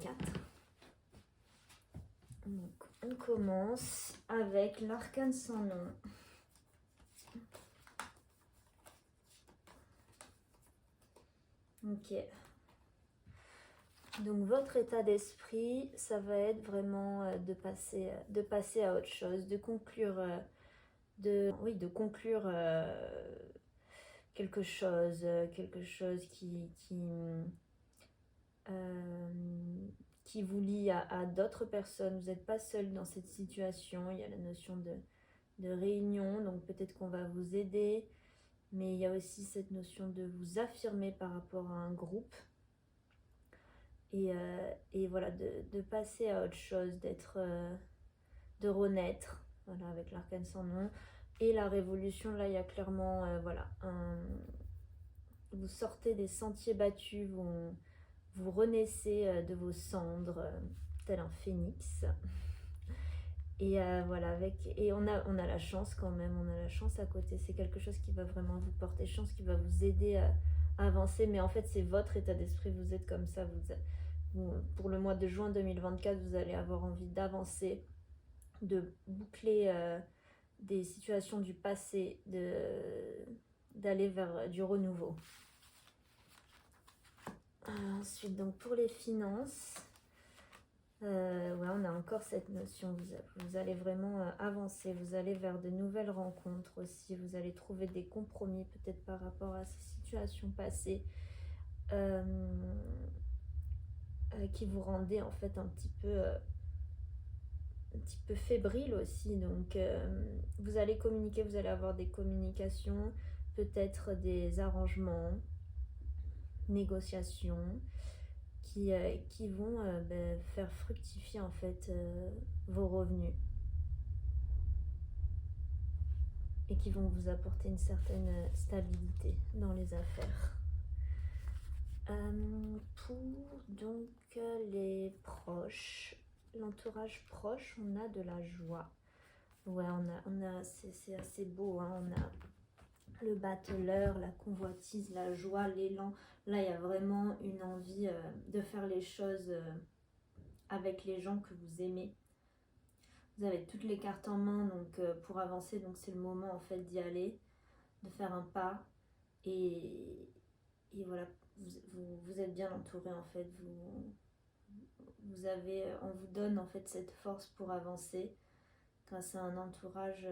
2024. Donc, on commence avec l'arcane sans nom. Ok. Donc votre état d'esprit, ça va être vraiment de passer à autre chose, de conclure, quelque chose qui vous lie à d'autres personnes. Vous n'êtes pas seul dans cette situation. Il y a la notion de réunion, donc peut-être qu'on va vous aider, mais il y a aussi cette notion de vous affirmer par rapport à un groupe. Et voilà, de passer à autre chose, de renaître, voilà, avec l'arcane sans nom. Et la révolution, là, il y a clairement, vous sortez des sentiers battus, vous renaissez de vos cendres, tel un phénix. Et voilà, et on a la chance quand même, on a la chance à côté. C'est quelque chose qui va vraiment vous porter chance, qui va vous aider à avancer. Mais en fait, c'est votre état d'esprit, vous êtes comme ça. Pour le mois de juin 2024, vous allez avoir envie d'avancer, de boucler des situations du passé, d'aller vers du renouveau. Ensuite, donc pour les finances, on a encore cette notion, vous allez vraiment avancer, vous allez vers de nouvelles rencontres aussi, vous allez trouver des compromis peut-être par rapport à ces situations passées qui vous rendaient en fait un petit peu fébrile aussi. Donc vous allez communiquer, vous allez avoir des communications, peut-être des arrangements, négociations qui vont faire fructifier en fait vos revenus et qui vont vous apporter une certaine stabilité dans les affaires. Pour donc les proches, l'entourage proche, on a de la joie. Ouais, c'est assez beau, hein. On a le battleur, la convoitise, la joie, l'élan. Là, il y a vraiment une envie de faire les choses avec les gens que vous aimez. Vous avez toutes les cartes en main donc pour avancer, donc c'est le moment en fait d'y aller, de faire un pas et voilà, vous êtes bien entouré en fait, on vous donne en fait cette force pour avancer grâce à un entourage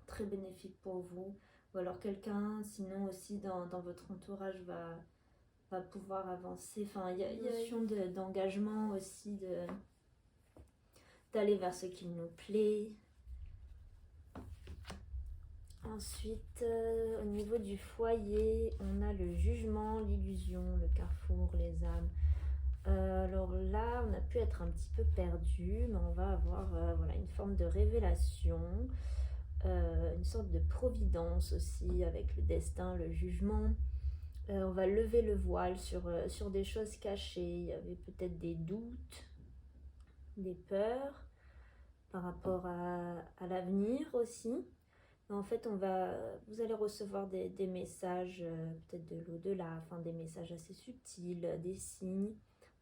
très bénéfique pour vous, ou alors quelqu'un sinon aussi dans votre entourage va pouvoir avancer. Enfin, il y a une notion d'engagement aussi, d'aller vers ce qui nous plaît. Ensuite, au niveau du foyer, on a le jugement, l'illusion, le carrefour, les âmes. Alors là, on a pu être un petit peu perdu, mais on va avoir une forme de révélation, une sorte de providence aussi avec le destin, le jugement. On va lever le voile sur des choses cachées. Il y avait peut-être des doutes, des peurs par rapport à l'avenir aussi. En fait, vous allez recevoir des messages peut-être de l'au-delà, enfin des messages assez subtils, des signes.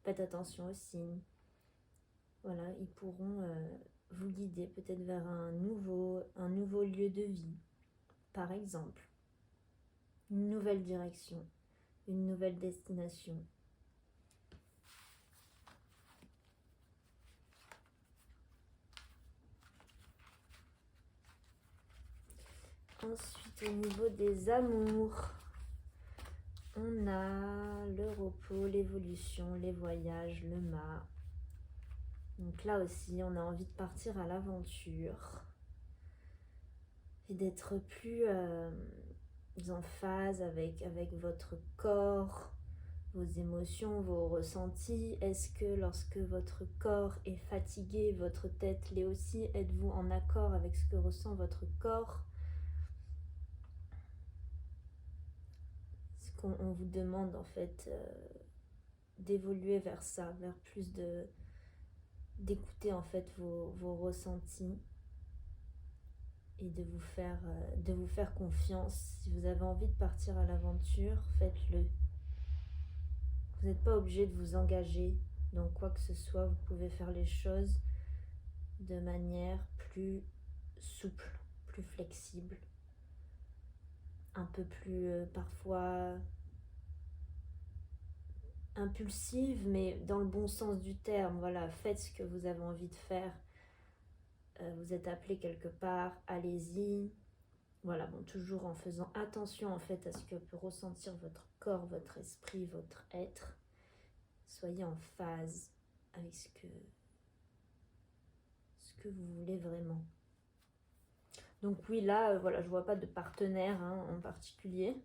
Faites attention aux signes. Voilà, ils pourront vous guider peut-être vers un nouveau lieu de vie, par exemple. Une nouvelle direction, une nouvelle destination. Ensuite, au niveau des amours, on a le repos, l'évolution, les voyages, le mât. Donc là aussi, on a envie de partir à l'aventure et d'être plus en phase avec votre corps, vos émotions, vos ressentis. Est-ce que lorsque votre corps est fatigué, votre tête l'est aussi? Êtes-vous en accord avec ce que ressent votre corps? Ce qu'on vous demande en fait d'évoluer vers ça, vers plus d'écouter en fait vos ressentis et de vous faire confiance. Si vous avez envie de partir à l'aventure, faites-le. Vous n'êtes pas obligé de vous engager dans quoi que ce soit. Vous pouvez faire les choses de manière plus souple, plus flexible, un peu plus parfois impulsive, mais dans le bon sens du terme. Voilà, faites ce que vous avez envie de faire. Vous êtes appelé quelque part, allez-y. Voilà, bon, toujours en faisant attention en fait à ce que peut ressentir votre corps, votre esprit, votre être. Soyez en phase avec ce que vous voulez vraiment. Donc oui, là, voilà, je vois pas de partenaire en particulier,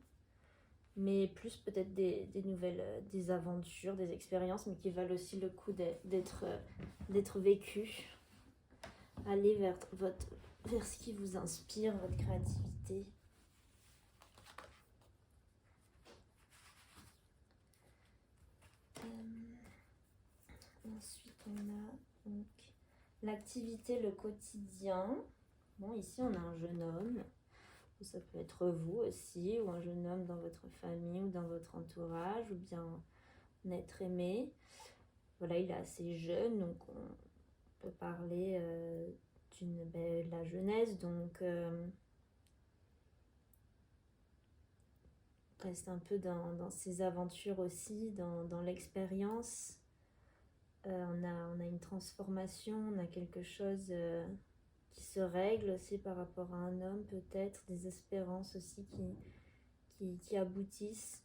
mais plus peut-être des nouvelles, des aventures, des expériences, mais qui valent aussi le coup d'être vécues. Allez vers ce qui vous inspire, votre créativité. Ensuite, on a donc l'activité, le quotidien. Bon, ici, on a un jeune homme. Ça peut être vous aussi, ou un jeune homme dans votre famille ou dans votre entourage, ou bien un être aimé. Voilà, il est assez jeune, donc on peut parler de la jeunesse, donc reste un peu dans ses aventures aussi, dans l'expérience. On a une transformation, on a quelque chose qui se règle aussi par rapport à un homme, peut-être des espérances aussi qui aboutissent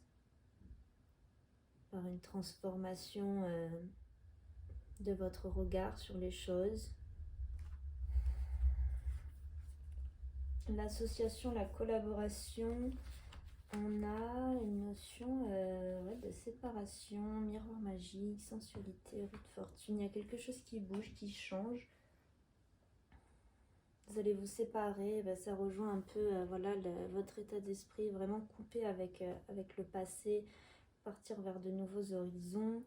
par une transformation de votre regard sur les choses. L'association, la collaboration, on a une notion de séparation, miroir magique, sensualité, roue de fortune. Il y a quelque chose qui bouge, qui change. Vous allez vous séparer, ça rejoint un peu votre état d'esprit, vraiment coupé avec le passé, partir vers de nouveaux horizons.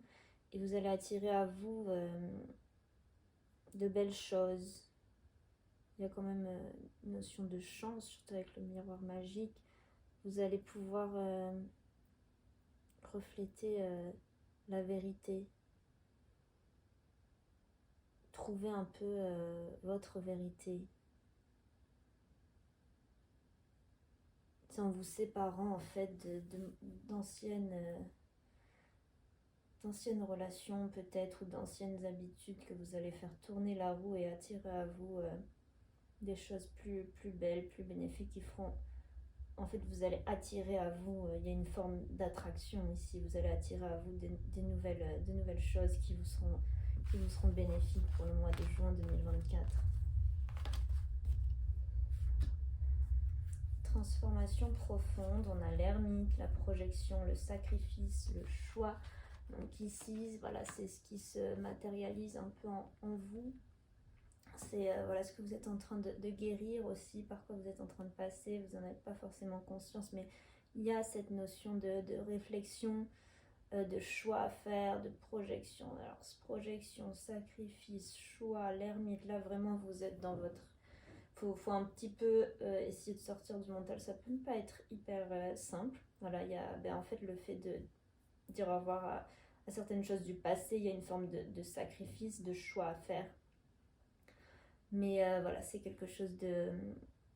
Et vous allez attirer à vous de belles choses. Il y a quand même une notion de chance, surtout avec le miroir magique. Vous allez pouvoir refléter la vérité, trouver un peu votre vérité, en vous séparant en fait d'anciennes relations peut-être, ou d'anciennes habitudes, que vous allez faire tourner la roue et attirer à vous des choses plus belles, plus bénéfiques, qui feront en fait, vous allez attirer à vous, il y a une forme d'attraction ici, vous allez attirer à vous de nouvelles choses qui vous seront bénéfiques pour le mois de juin 2024. Transformation profonde, on a l'ermite, la projection, le sacrifice, le choix. Donc ici, voilà, c'est ce qui se matérialise un peu en vous. C'est ce que vous êtes en train de guérir aussi, par quoi vous êtes en train de passer. Vous n'en avez pas forcément conscience, mais il y a cette notion de réflexion, de choix à faire, de projection. Alors, projection, sacrifice, choix, l'ermite, là vraiment vous êtes dans votre... Faut un petit peu essayer de sortir du mental. Ça peut ne pas être hyper simple. Voilà, il y a en fait le fait de dire au revoir à certaines choses du passé. Il y a une forme de sacrifice, de choix à faire. Mais c'est quelque chose de...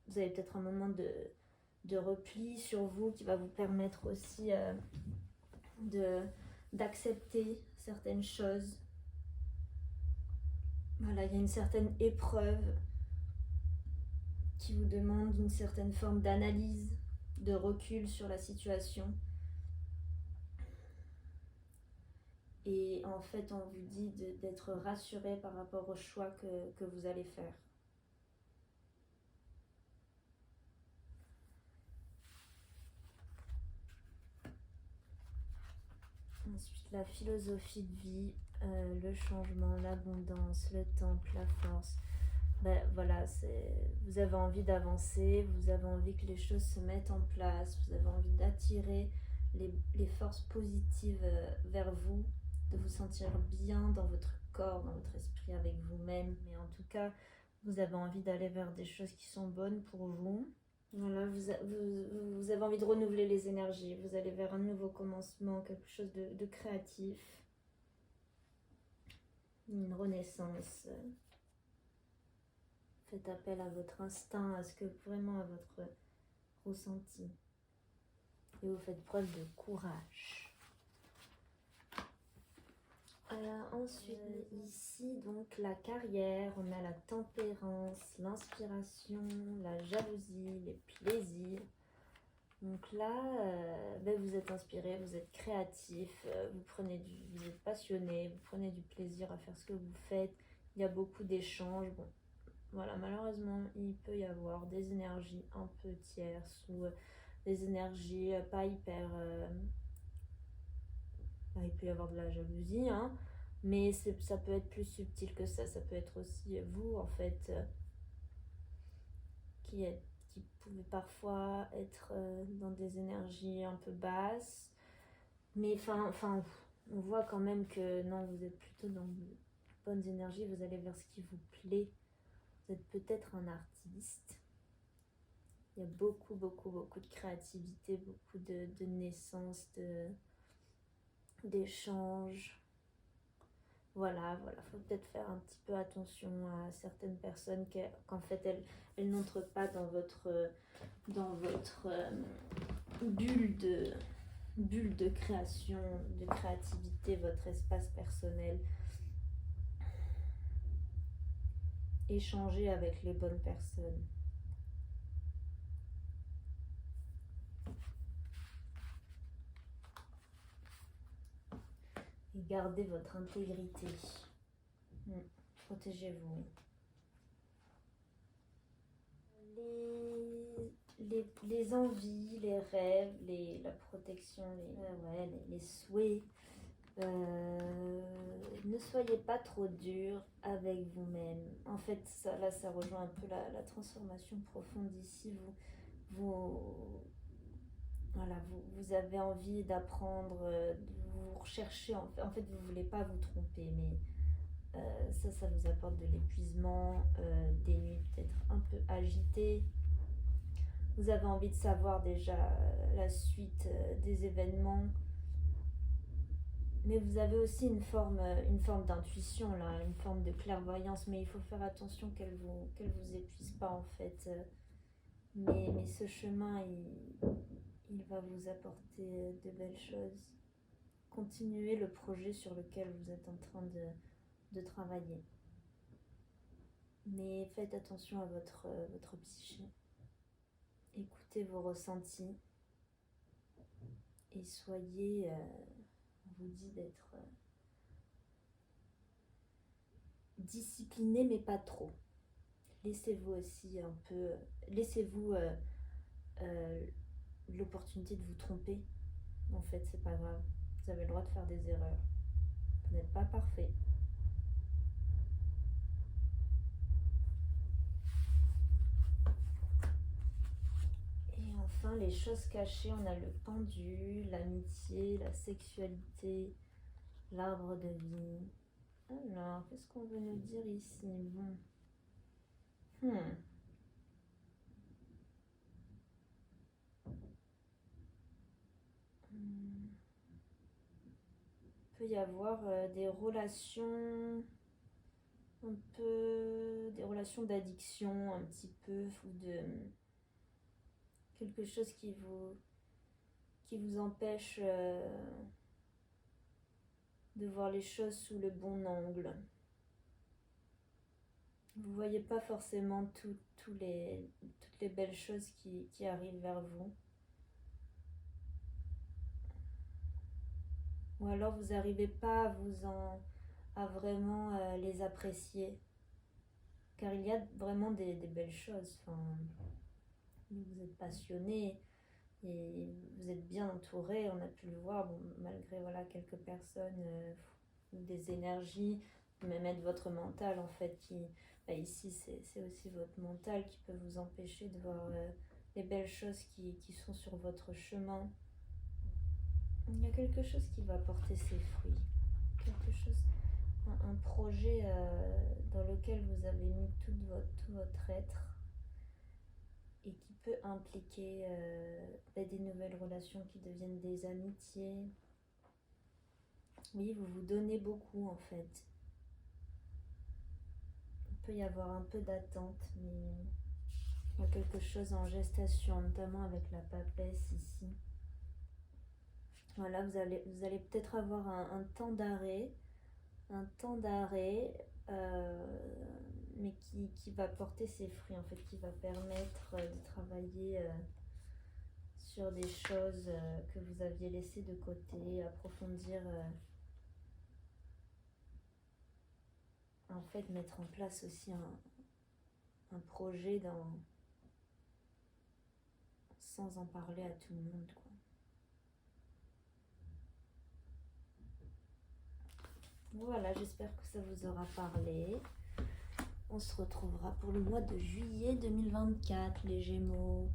Vous avez peut-être un moment de repli sur vous qui va vous permettre aussi d'accepter certaines choses. Voilà, il y a une certaine épreuve qui vous demande une certaine forme d'analyse, de recul sur la situation. Et en fait, on vous dit d'être rassuré par rapport au choix que vous allez faire. Ensuite, la philosophie de vie, le changement, l'abondance, le temple, la force. Voilà, vous avez envie d'avancer, vous avez envie que les choses se mettent en place, vous avez envie d'attirer les forces positives vers vous, de vous sentir bien dans votre corps, dans votre esprit, avec vous-même. Mais en tout cas, vous avez envie d'aller vers des choses qui sont bonnes pour vous. Voilà, vous avez envie de renouveler les énergies. Vous allez vers un nouveau commencement, quelque chose de créatif. Une renaissance. Faites appel à votre instinct, à ce que vraiment à votre ressenti. Et vous faites preuve de courage. Ensuite, ici, donc, la carrière, on a la tempérance, l'inspiration, la jalousie, les plaisirs. Donc là, vous êtes inspiré, vous êtes créatif, vous êtes passionné, vous prenez du plaisir à faire ce que vous faites. Il y a beaucoup d'échanges. Bon, voilà, malheureusement, il peut y avoir des énergies un peu tierces ou des énergies pas hyper... il peut y avoir de la jalousie, hein, mais ça peut être plus subtil que ça. Ça peut être aussi vous, en fait, qui pouvez parfois être dans des énergies un peu basses. Mais enfin, on voit quand même que non, vous êtes plutôt dans de bonnes énergies. Vous allez vers ce qui vous plaît. Vous êtes peut-être un artiste. Il y a beaucoup de créativité, beaucoup de naissance, d'échanges. Voilà, faut peut-être faire un petit peu attention à certaines personnes qu'en fait elles n'entrent pas dans votre bulle de création, de créativité, votre espace personnel. Échangez avec les bonnes personnes. Et gardez votre intégrité. Protégez-vous. Les envies, les rêves, la protection, les souhaits. Ne soyez pas trop dur avec vous-même. En fait, ça rejoint un peu la transformation profonde ici. Vous avez envie d'apprendre, vous recherchez. En fait, vous ne voulez pas vous tromper, mais ça vous apporte de l'épuisement, des nuits peut-être un peu agitées. Vous avez envie de savoir déjà la suite des événements. Mais vous avez aussi une forme d'intuition, là, une forme de clairvoyance, mais il faut faire attention qu'elle vous épuise pas, en fait. Mais ce chemin, il va vous apporter de belles choses. Continuez le projet sur lequel vous êtes en train de travailler. Mais faites attention à votre psyché. Écoutez vos ressentis et soyez... on vous dit d'être discipliné, mais pas trop. Laissez-vous aussi un peu... Laissez-vous l'opportunité de vous tromper. En fait, c'est pas grave. Vous avez le droit de faire des erreurs. Vous n'êtes pas parfait. Et enfin, les choses cachées, on a le pendu, l'amitié, la sexualité, l'arbre de vie. Alors, qu'est-ce qu'on veut nous dire ici? Bon. Il peut y avoir des relations des relations d'addiction un petit peu, ou de quelque chose qui vous empêche de voir les choses sous le bon angle. Vous voyez pas forcément toutes les belles choses qui arrivent vers vous. Ou alors vous n'arrivez pas à vraiment les apprécier. Car il y a vraiment des belles choses. Enfin, vous êtes passionné et vous êtes bien entouré. On a pu le voir, malgré quelques personnes ou des énergies, même être votre mental en fait. Ici, c'est aussi votre mental qui peut vous empêcher de voir les belles choses qui sont sur votre chemin. Il y a quelque chose qui va porter ses fruits, un projet dans lequel vous avez mis tout votre être. et qui peut impliquer des nouvelles relations qui deviennent des amitiés. Oui, vous vous donnez beaucoup en fait. Il peut y avoir un peu d'attente, mais il y a quelque chose en gestation, notamment avec la papesse ici. Voilà, vous allez peut-être avoir un temps d'arrêt, mais qui va porter ses fruits, en fait, qui va permettre de travailler sur des choses que vous aviez laissées de côté, approfondir, en fait, mettre en place aussi un projet sans en parler à tout le monde, quoi. Voilà, j'espère que ça vous aura parlé. On se retrouvera pour le mois de juillet 2024, les Gémeaux.